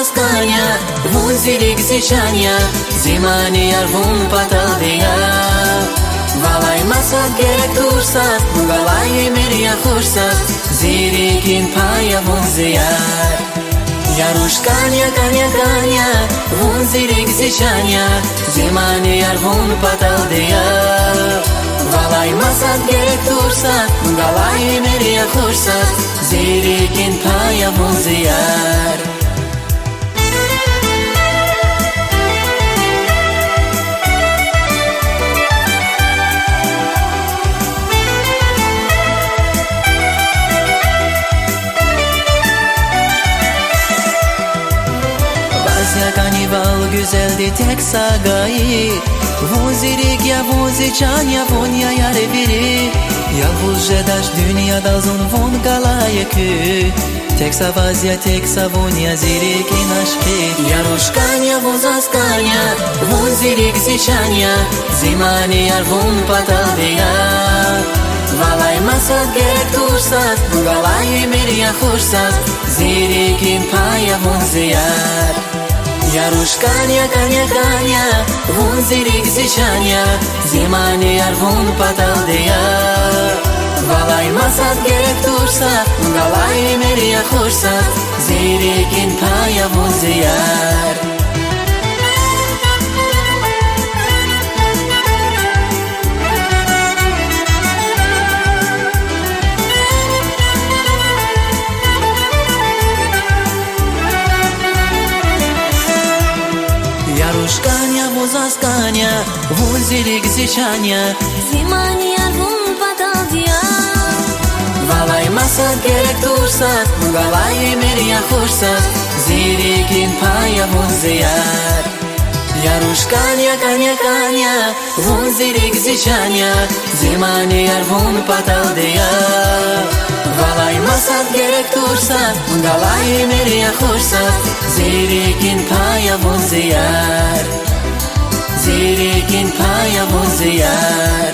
askania, vun zirig zichania, zimani ar vun pataldia. Valai masat gerek tursat, valai emeria kursat, zirigin paya vun ziyar. Yarushkanya kanya kanya, vun zirig zichania, zimani ar vun pataldia. Valai masat gerek tursat, valai emeria kursat, zirigin paya vun ziyar. Carnival güzeldi tek sagayı, vun zirig ya vun zichan ya vun ya yare biri. Yavuz jedaş dünyada zun vun galayekü, tek savaz ya tek savun ya zirig in aşkı. Yarushkan ya vun zaskan ya, vun zirig zichan ya, zimani yar vun pataldiya. Valai masat gerek tursat, galay emir ya kursat, zirig in paya vun ziyar. Yarushkanya kanya kanya, vun zirig zichania, zimani ar vun pataldia. Valai masat gerek tursat, galai emeria kursat, zirigin paya vun ziyar. Yarushkanya vozaskanya, vun zirig zichania, zimani ar vun pataldia. Valai masat gerek tursat, galai emeria kursat, zirigin paya vun ziyar. Yarushkanya kanya kanya, vun zirig zichania, zimani ar vun pataldia. Valai masat gerek tursat, galai emeria kursat, zirigin paya vun ziyar. Zirigin paya vun ziyar.